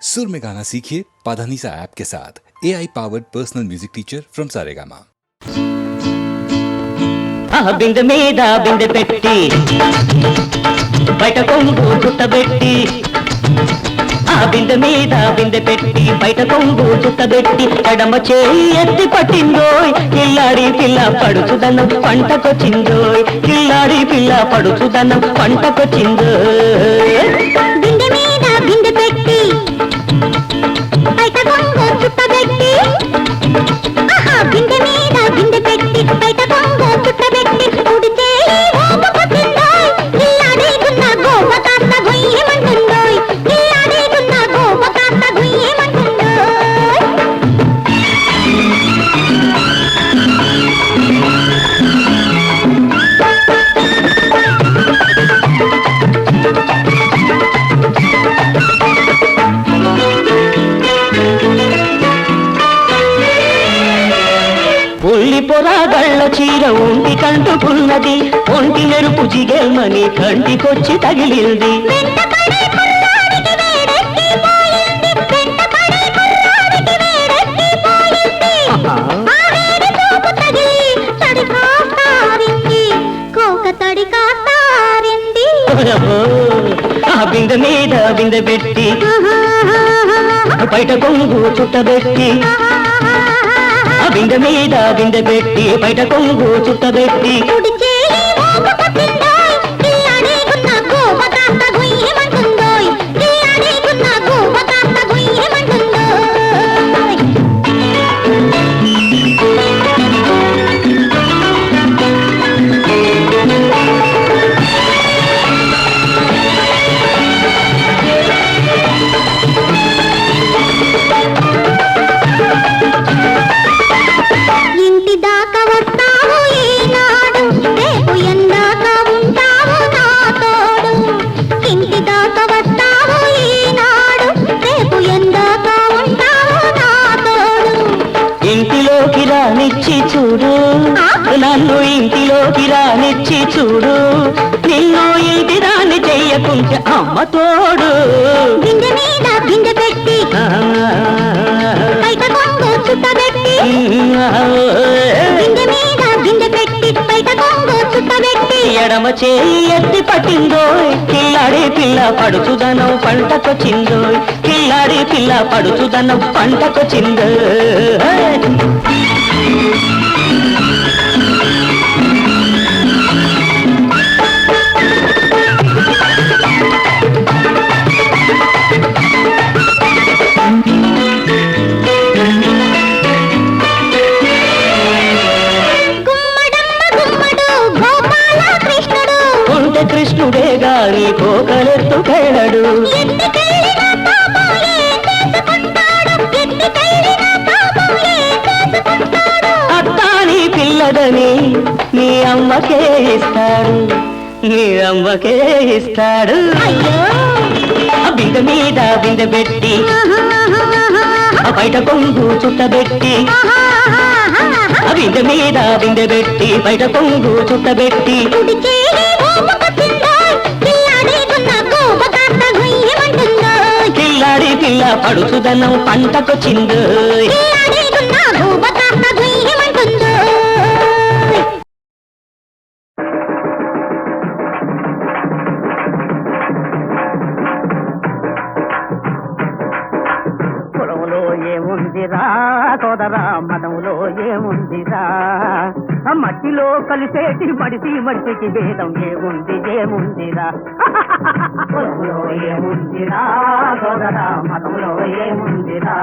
सुर में गाना सीखिए पाधानीसा ऐप के साथ AI powered personal music teacher from Saregama. బిందె మీద బిందె పెట్టి బయట కొంగు చుట్టబెట్టి బిందె మీద బిందె పెట్టి బయట కొంగు చుట్టబెట్టి ఎడమ చేయి ఎత్తి పట్టిందోయ్ కిల్లాడి పిల్ల పడుచుదనం పంటకొచ్చిందోయ్ కిల్లాడి పిల్ల పడుచుదనం పంటకొచ్చిందోయ్ బిందె మీద బిందె పెట్టి బయట కొంగు చుట్టబెట్టి బిందె మీద బిందె పెట్టి బయట కొంగు చుట్టబెట్టి ఉడితే ఊపుకొచ్చిందోయ్ కిల్లాడేకున్న గోప కాస్త గొయ్యమంటుందోయ్ కిల్లాడేకున్న గోప కాస్త గొయ్యమంటుందోయ్ ఉల్లి పొరాగళ్ళ చీర ఒంటి కంటుకున్నది ఒంటి నెరుపు జిగేల్మని కంటికొచ్చి తగిలింది వెంటపడే కుర్రాడికి వేడెక్కిపోయింది వెంటపడే కుర్రాడికి వేడెక్కిపోయింది ఆ వేడి చూపు తగిలి తడి కాస్తారింది కోక తడి కాస్తారింది ఆ బిందె మీద బిందె పెట్టి బయట కొంగు చుట్టబెట్టి ఆ బిందె మీద బిందె పెట్టి బయట కొంగు చుట్టబెట్టి కుడి చేయి ఊపుకొచ్చిందోయ్ కిల్లాడేకున్న గోప కాస్త గొయ్యమంటుందోయ్ కిల్లాడేకున్న గోప కాస్త గొయ్యమంటుందోయ్ ఇంటి దాకా వస్తావు ఈనాడు రేపు ఎందాక ఉంటావు నా తోడు ఇంటి దాకా వస్తావు ఈనాడు రేపు ఎందాక ఉంటావు నా తోడు ఇంటిలోకి రానిచ్చి చూడు నన్ను ఇంటిలోకి రానిచ్చి చూడు నిన్ను ఇంటి రాని చెయ్యకుంటే అమ్మ తోడు బిందె మీద బిందె పెట్టి బయట కొంగు చుట్టబెట్టి బిందె మీద బిందె పెట్టి బయట కొంగు చుట్టబెట్టి ఎడమ చేయి ఎత్తి పట్టిందోయ్ కిల్లాడి పిల్ల పడుచుదనం పంటకొచ్చిందోయ్ కిల్లాడి పిల్ల పడుచుదనం పంటకొచ్చిందోయ్ గుమ్మడమ్మ గుమ్మడు గోపాల కృష్ణుడు ఉంటే కృష్ణుడే గాని కోకలెత్తుకెళ్ళడు ఎత్తుకెళ్ళిన పాపం ఏం చేసుకుంటాడు ఎత్తుకెళ్ళిన పాపం ఏం చేసుకుంటాడు అత్తాని పిల్లదని నీ అమ్మకే ఇస్తాడు నీ అమ్మకే ఇస్తాడు అయ్యో ఆ బిందె మీద బిందె పెట్టి ఆ బయట కొంగు చుట్టబెట్టి ఆ బిందె మీద బిందె పెట్టి బయట కొంగు చుట్టబెట్టి కుడి చేయి ఊపుకొచ్చిందోయ్ కిల్లాడేకున్న గోప కాస్త గొయ్యమంటుందోయ్ కిల్లాడి పిల్ల పడుచుదనం పంటకొచ్చింది కిల్లాడేకున్న గోప కాస్త గొయ్యమంటుందోయ్ కులంలో ఏముందిరా సోదరా మతంలో ఏముందిరా మట్టిలో కలిసేటి మడిసి మడిసికి భేదం ఏముందిరా కులంలో ఏముందిరా సోదరా మతంలో ఏముందిరా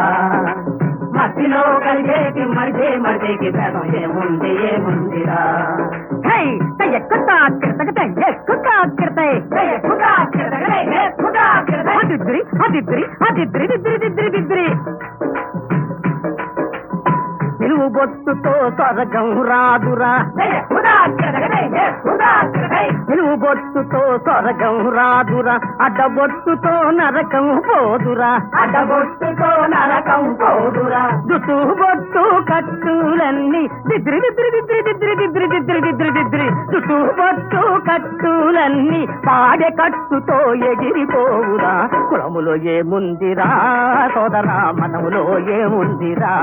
మట్టిలో కలిసేటి మడిసికి భేదం ఏముందిరా తెలుగు బొట్టుతో స్వర్గం రాదురా తెలుగు బొట్టుతో స్వర్గం రాదురా, అడ్డబొట్టుతో నరకం పోదురా, అడ్డబొట్టుతో నరకం పోదురా. జుట్టు బొట్టు కట్టులన్నీ దిద్రి దిద్రి దిద్రి దిద్రి దిద్రి దిద్రి దిద్రి దిద్రి, జుట్టు బొట్టు కట్టులన్నీ పాడె కట్టుతో ఎగిరిపోవురా. కులములో ఏముందిరా సోదరా, మనములో ఏముందిరా,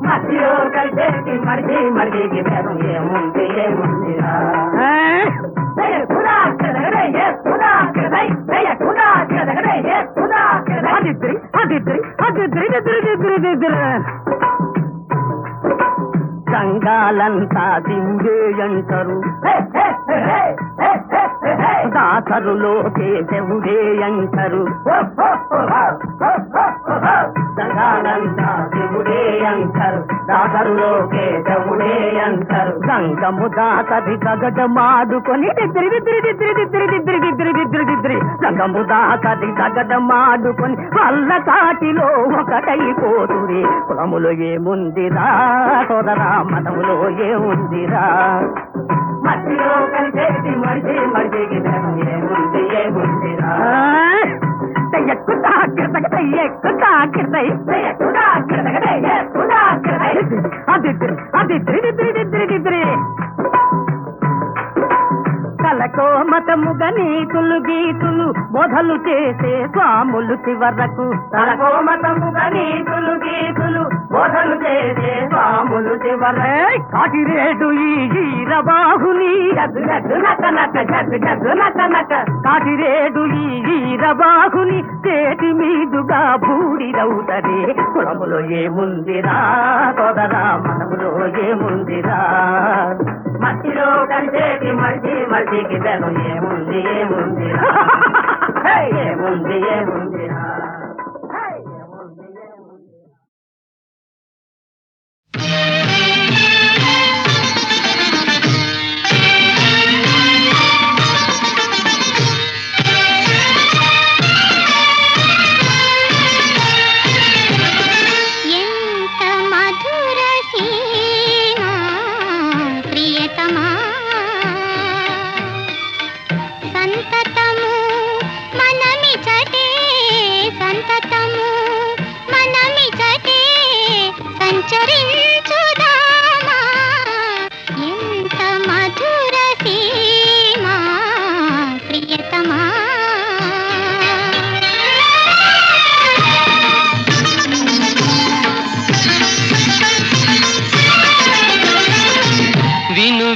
మధ్యలో కలిసేసి మడిచి మడికి భేదం ఏముంది ఏముందిరా. సంఘాలంతా దింగే అంటారు, దాసరులో కేశవుడే అంటారు, సంఘాలంతా శివుడే అంటారు, దాసరులో కేశవుడే అంటారు. సంగము దాసరి సగటమాడుకొని దిద్రి దిద్రి దిద్రి దిద్రి దిద్రి దిద్రి దిద్రి దిద్రి, సంగము దాసరి సగటమాడుకొని వల్ల కాటిలో ఒకటైపోతురే. కులములో ఏముందిరా సోదరా, మతములో ఏముందిరా, మధ్యలో కలిసేసి మడిచి మడిచికి ఏముంది ఏముందిరా. కలకో మతముగా నీతులు గీతులు బోధలు చేసే స్వాములు చివరకు, కలకో మతముగా నీతులు గీతులు బోధలు చేసే స్వాములు చివరే. కాటిరేడు ఈ ఈరబాహుని కాటిరేడు ఈ ఈరబాహుని చేతి మీదుగా బూడిదవుతరే. కులములో ఏముందిరా సోదరా, మనములో ఏముందిరా, మట్టిలో కలిసేటి మడిచి మడిచికి బెలం ఏముంది ఏముందిరా, ఏముంది ఏముందిరా.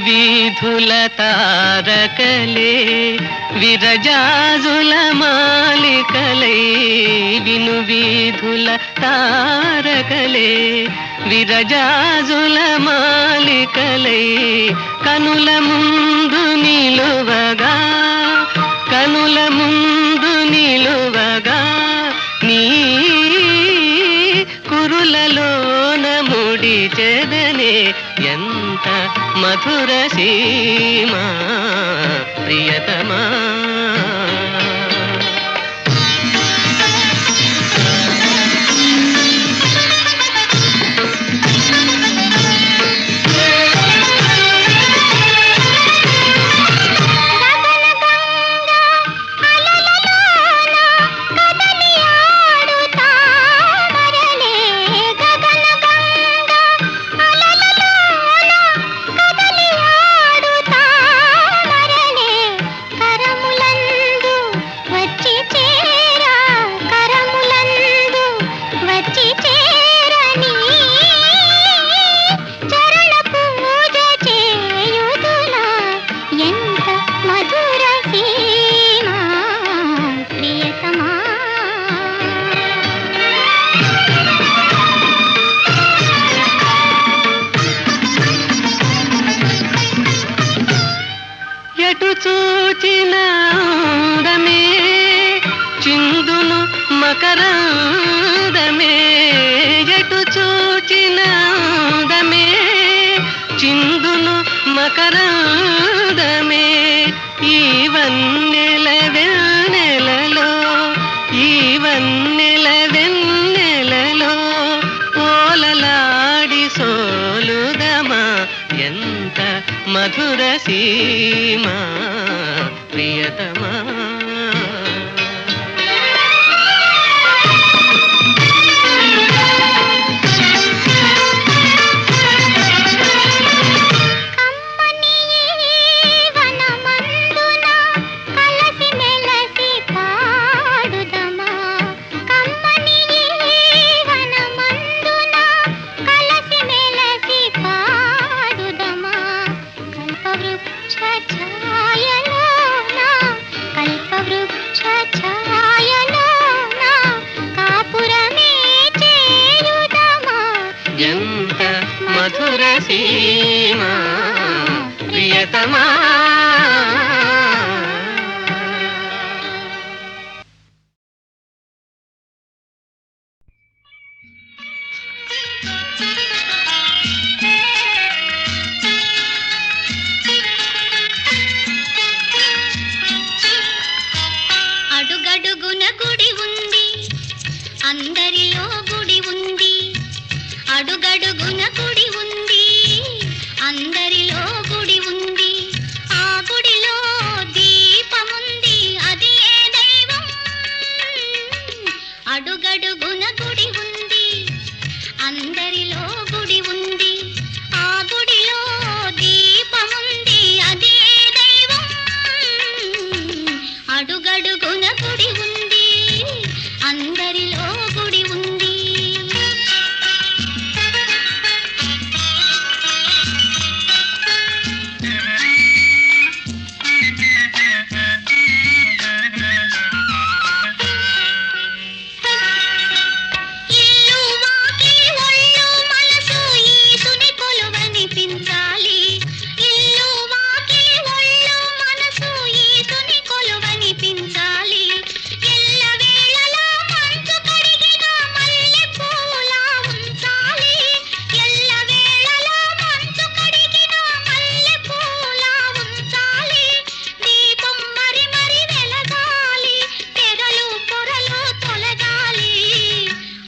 వీధుల తారకలే విరజాజుల మాలికలై, విను వీధుల తారకలే విరజాజుల మాలికలై, కనుల ముందు నిలువగా కనుల ముందు నిలువగా, నీ కురులలోన ముడి చెదనే ఎంత మధుర సీమా ప్రియతమా. మకరందమే ఎటు చూచినందమే, చిందును మకరందమే, ఈ వన్నెల వెన్నెలలో ఈ వన్నెల వెన్నెలలో ఓలలాడి సోలుదమా ఎంత మధుర సీమా ప్రియతమా కమ్మని వనమందున కలసి మెలసి పాడుదమా కమ్మని వనమందున కలసి మెలసి పాడుదమా కల్పవృక్ష ఛాయలోన కల్పవృక్ష ఛాయలోన కాపురమే చేయుదమా ఎంత మధుర సీమా ప్రియతమా అడుగడుగున గుడి ఉంది అందరిలో గుడి ఉంది అడుగడుగున గుడి ఉంది అందరిలో గుడి ఉంది ఆ గుడిలో దీపముంది అది ఏ దైవం అడుగడుగున గుడి ఉంది అందరిలో గుడి ఉంది ఆ గుడిలో దీపముంది అది ఏ దైవం అడుగడుగున గుడి ఉంది అందరిలో గుడి ఉంది ఇల్లు వాకిలి ఒళ్ళు మనసు ఈసుని కొలువనిపించాలి ఇల్లు వాకిలి ఒళ్ళు మనసు ఈసుని కొలువనిపించాలి ఎల్లవేళలా మంచు కడిగిన మల్లె పూలా ఉంచాలి ఎల్లవేళలా మంచు కడిగిన మల్లె పూలా ఉంచాలి దీపం మరి మరి వెలగాలి తెరలు పొరలు తొలగాలి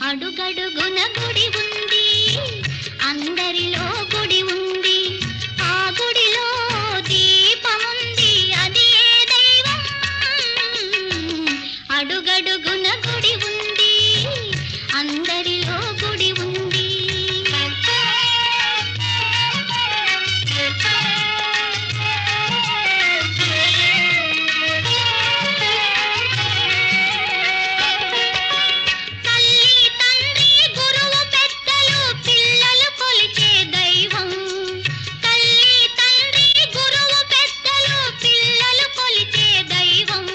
అడుగడుగున గుడి ఉంది అందరిలో గుడి ఉంది ఆ గుడిలో దీపముంది అది ఏ దైవం అడుగడుగున గుడి ఉంది అందరిలో గుడి ఉంది తల్లి తండ్రి గురువు పెద్దలు పిల్లలు కొలిచే దైవం తల్లి తండ్రి గురువు పెద్దలు పిల్లలు కొలిచే దైవం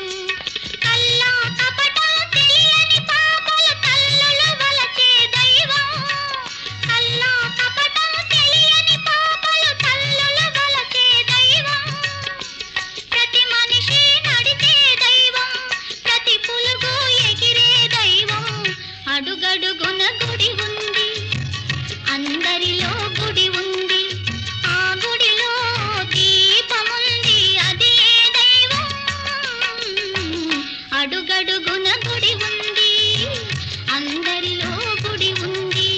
కల్లా కపటం తెలియని పాపలు తల్లులు వలచే దైవం కల్లా కపటం తెలియని పాపలు తల్లులు వలచే దైవం ప్రతి మనిషి నడిచే దైవం ప్రతి పులుగు ఎగిరే దైవం అడుగడుగున గుడి ఉంది అందరిలో గుడి ఉంది ఆ గుడిలో దీపముంది అది ఏ దైవం అడుగడుగున గుడి ఉంది అందరిలో గుడి ఉంది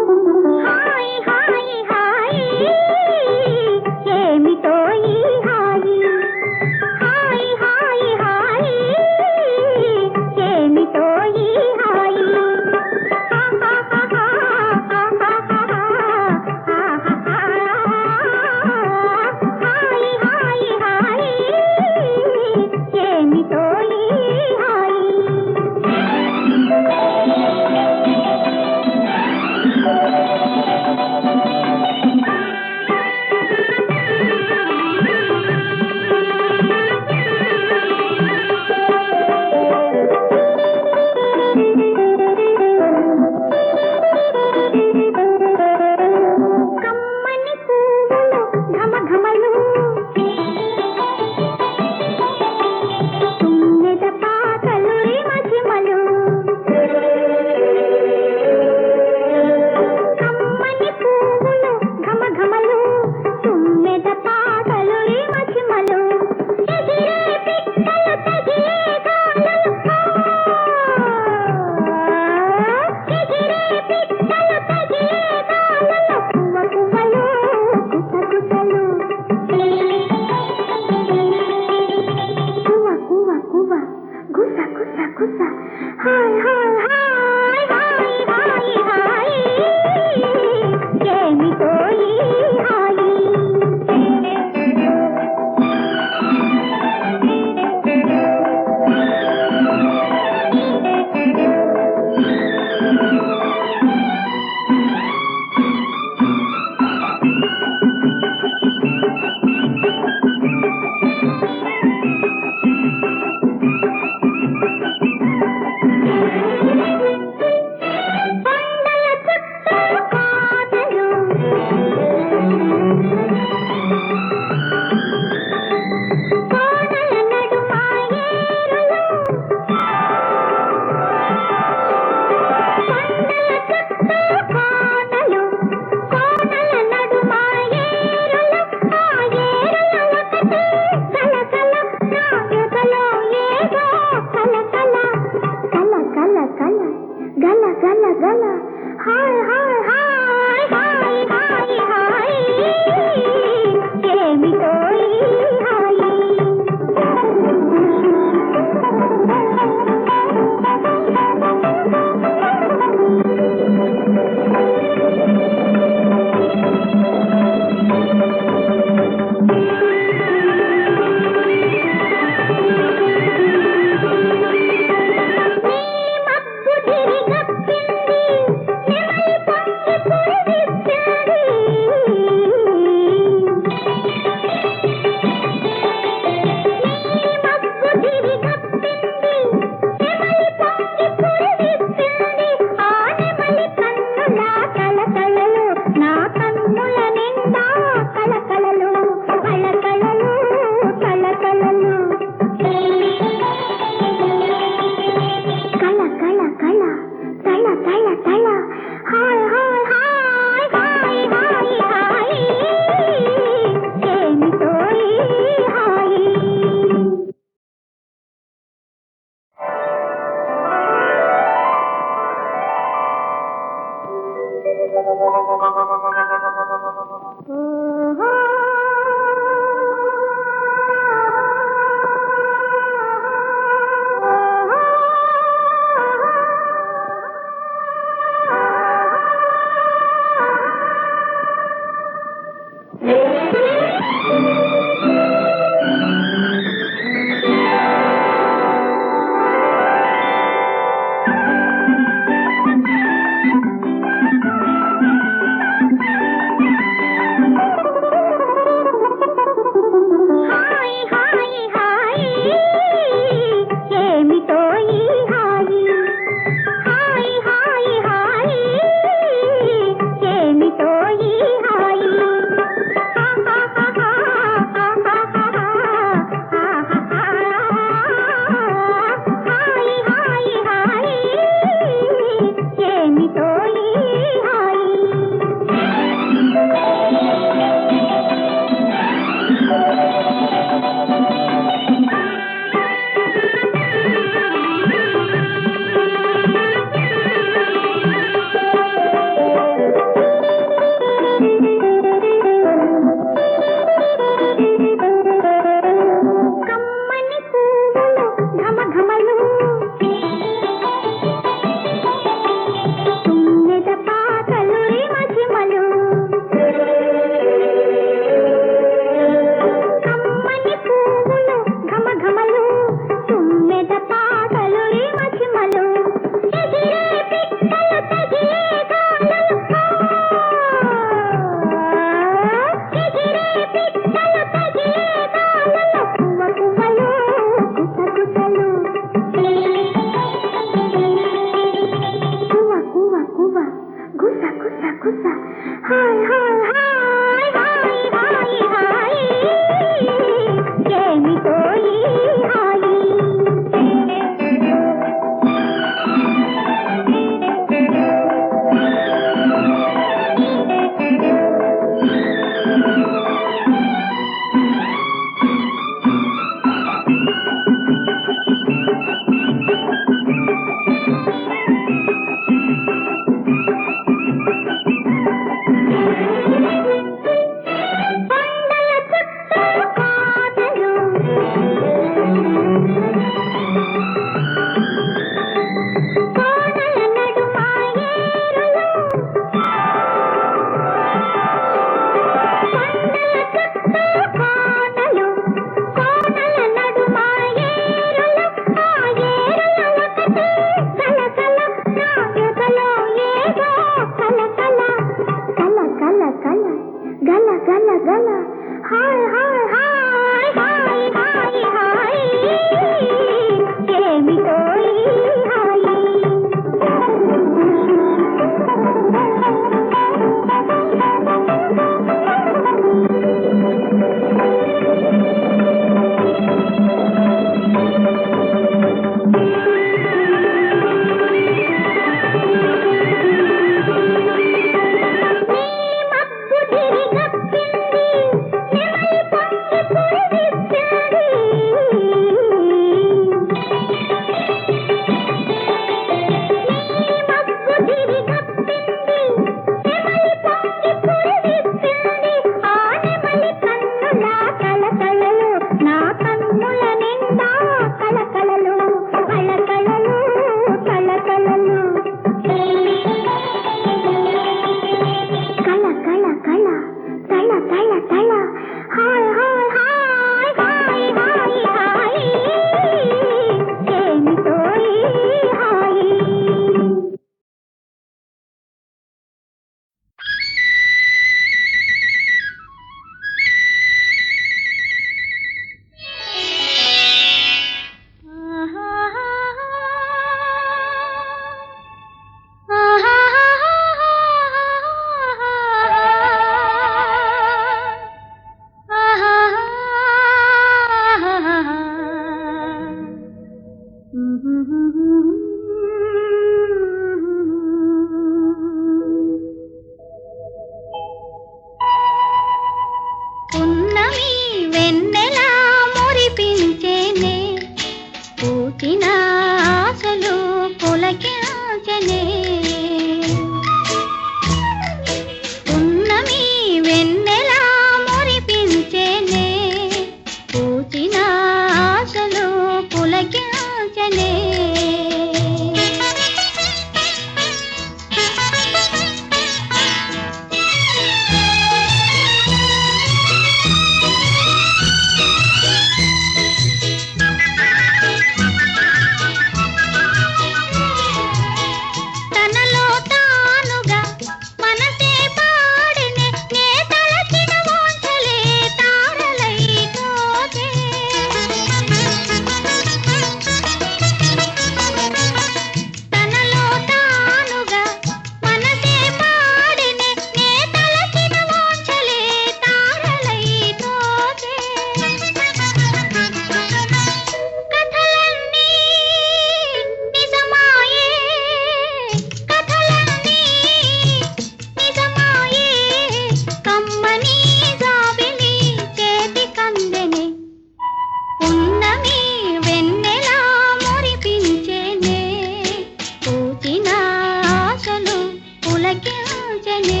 పులకించెనే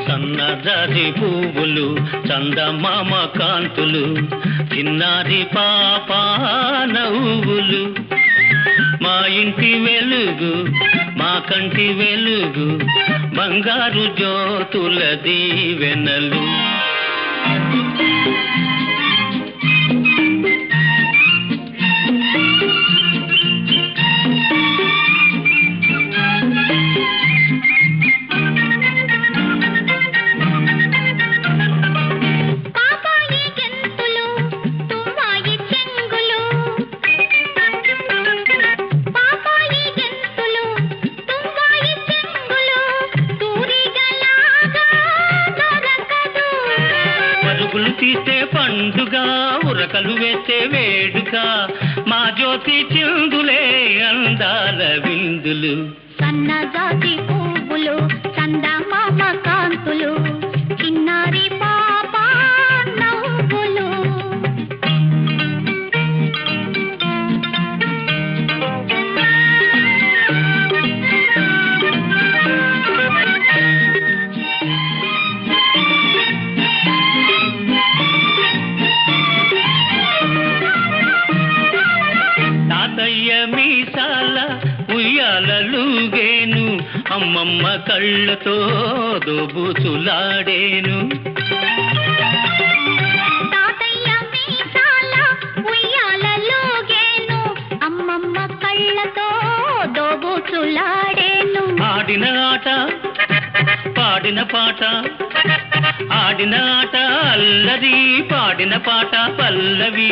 సన్నజాజి పువ్వులు చందమామ కాంతులు చిన్నారి పాప నవ్వులు మా ఇంటి వెలుగు మా కంటి వెలుగు బంగారు జ్యోతుల దీవెనలు తీస్తే పండుగ ఉరకలు వేస్తే వేడుక మా జ్యోతి చిందులే అందాల విందులు సన్నజాజి పువ్వులు చందమామ కాంతులు చిన్నారి పాప నవ్వులు మీసాల ఉయ్యాలలుగేను అమ్మమ్మ కళ్ళతో దోబూచులాడేను తాతయ్య మీసాల ఉయ్యాలలుగేను అమ్మమ్మ కళ్ళతో దోబూచులాడేను ఆడిన ఆట పాడిన పాట ఆడిన ఆట అల్లరి పాడిన పాట పల్లవి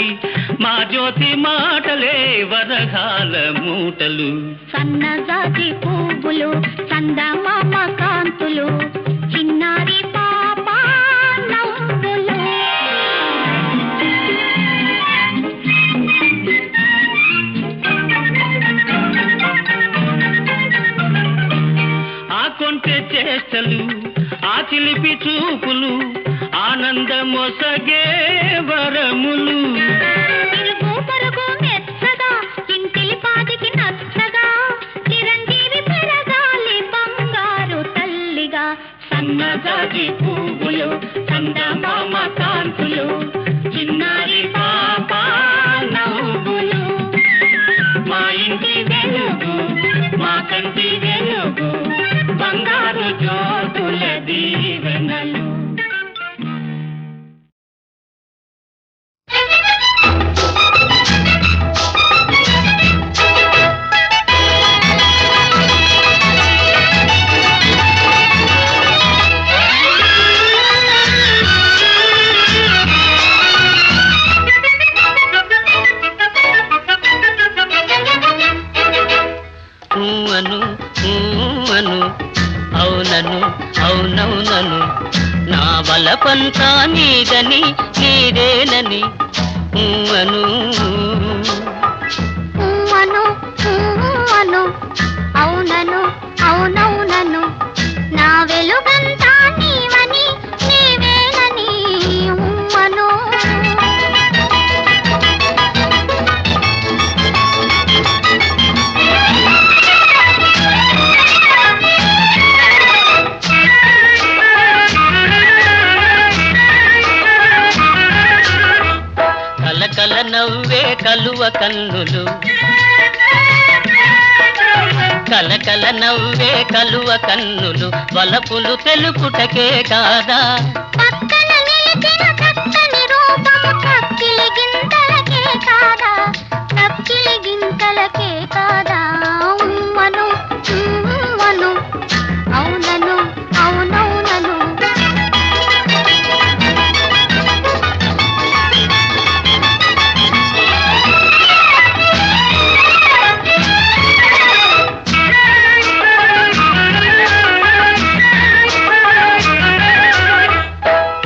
మా జ్యోతి మాటలే వరగాల మూటలు సన్నజాజి పువ్వులు చందమామ కాంతులు చిన్నారి పాప నవ్వులు ఆ కొంటె చేష్టలు ఆ చిలిపి చూపులు ఆనందమొసగే వరములు ఇరుగు పొరుగు మెచ్చగా ఇంటిలి పాటికి నచ్చగా చిరంజీవి పెరగాలి బంగారు తల్లిగా సన్నజాజి పువ్వులు చందమామ కాంతులు చిన్నారి పాప నవ్వులు మా ఇంటి వెలుగు మా కంటి వెలుగు బంగారు జ్యోతుల దీవెనలు అవునను అవునవునను నా బలపంతా నీదని నీదేనని అను అను అను అవునను అవునవునను నా వెలుగంతా నీవని నీవేనని అను కలకల నవ్వే కలువ కన్నులు కలకల నవ్వే కలువ కన్నులు వలపులు తెలుపుటకే కాదా పక్కన నిలిచిన చక్కని రూపము కక్కిలి గింతలకే కాదా కక్కిలి గింతలకే కాదా ఉమ్మను ఉమ్మను అవునను అవునవునను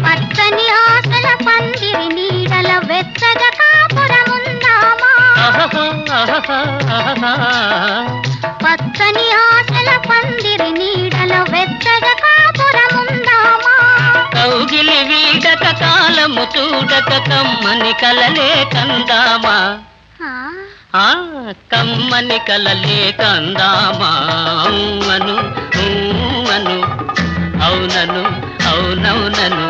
పచ్చని ఆశల పందిరి నీడల వెచ్చగా కాపురముందామా పచ్చని ఆశల పందిరి నీడల వెచ్చగా కాపురముందామా కౌగిలి వీడక కాలము చూడక కమ్మని కలలే కందామా ఆ కమ్మని కలలే కందామా అను అను అవునను అవునవునను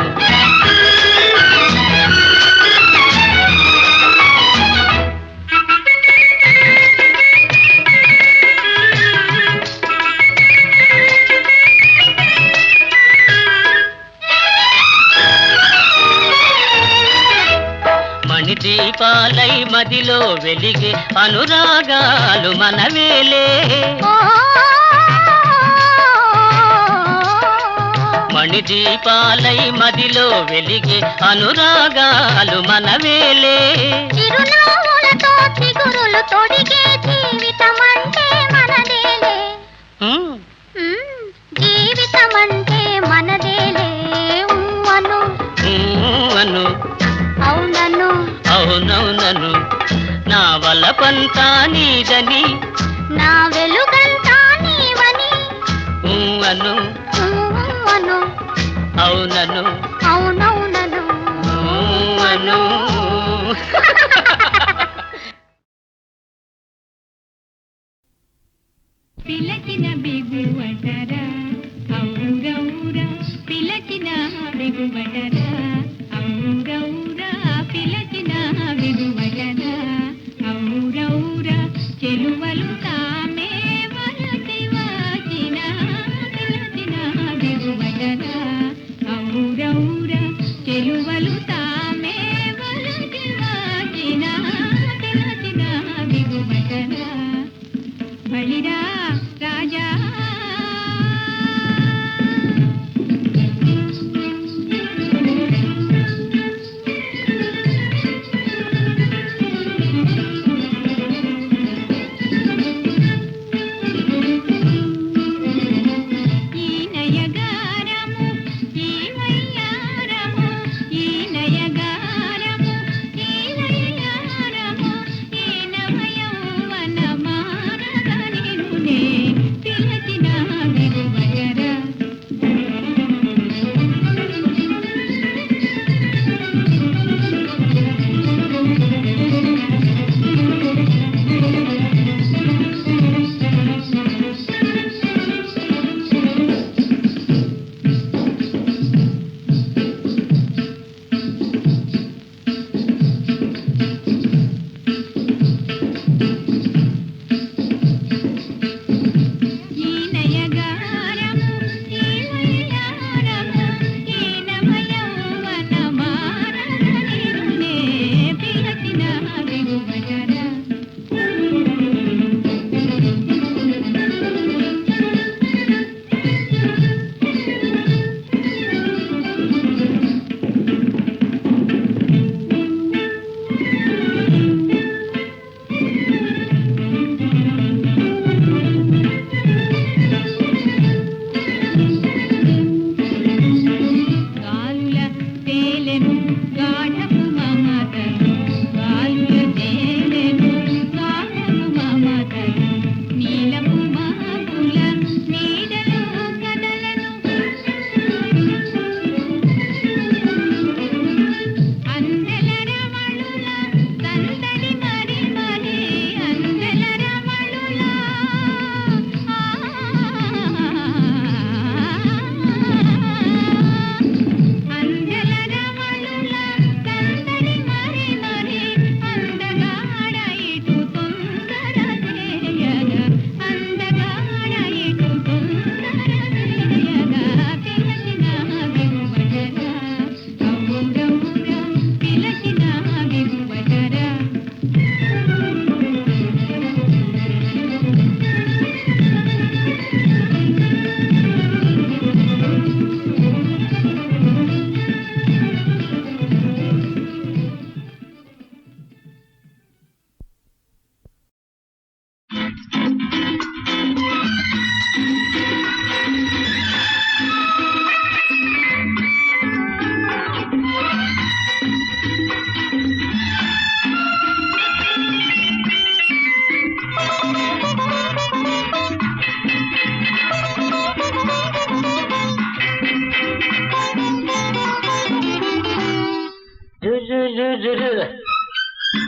మణిదీపాలై మదిలో వెలిగే అనురాగాలు మనవేలే మణిదీపాలై మదిలో వెలిగే అనురాగాలు మనవేలే చిరునవ్వులతో చిగురులు తొడిగే జీవితమంటే మనదేలే జీవితమంటే మనదేలే అను అను అవునను అవునవునను నా వలపంతా నీదని నా వెలుగంతా నీవని అను అను అవునను అవునవునను అను పిలచిన బిగువటరా ఔరౌరా పిలచిన బిగువటరా ఔరౌరా పిలచిన బిగువటరా ఔరౌరా చెలువలు తామే వలసి వచ్చిన పిలచిన బిగువటరా ఔరౌరా చెలువలు తామే వలసి వచ్చిన పిలచిన బిగువటరా బలిరా రాజా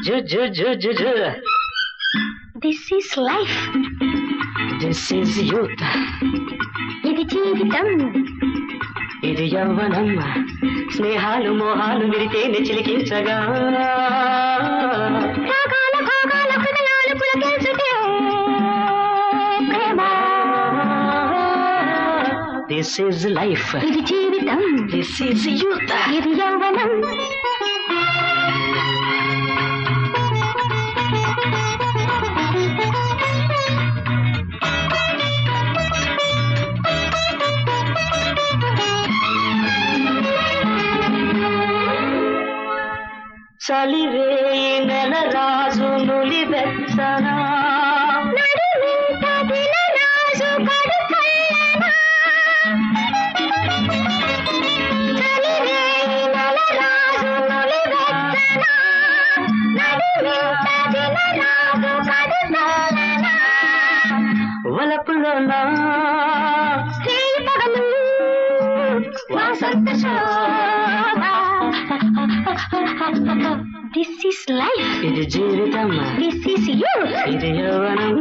జు జు జు జు జు. This is life. This is youth. ఇది జీవితం. ఇది యవ్వనం. స్నేహాలు మోహాలు విరితేనే చిలికించగా రాగాల భాగాల హృదయాలు పులకించుటే ప్రేమ. This is life. ఇది జీవితం. This is youth. ఇది యవ్వనం. చలివేయి నెల రాజు నులి వెచ్చనా నడుమింట దినరాజు కడుకల్లనా. చలివేయి నెలరాజు నులివెచ్చనా. నడుమింట దినరాజు కడుకల్లనా. వలపులోనా రేయి పగలు వాసంత శోభ. This is life. ఇది జీవితం. This is youth. ఇది యవ్వనం.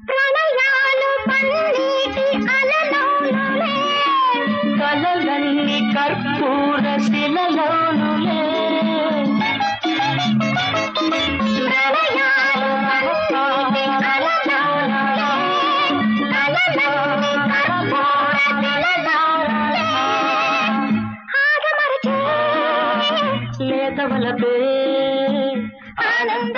ప్రణయాలు పన్నీటి అలలోనులే. కలలన్నీ కర్పూర శిలలోనులే. ప్రణయాలు పన్నీటి అలలోనులే. కలలన్నీ కర్పూర శిలలోనులే. ఆగమరచే లేత వలపే ఆనంద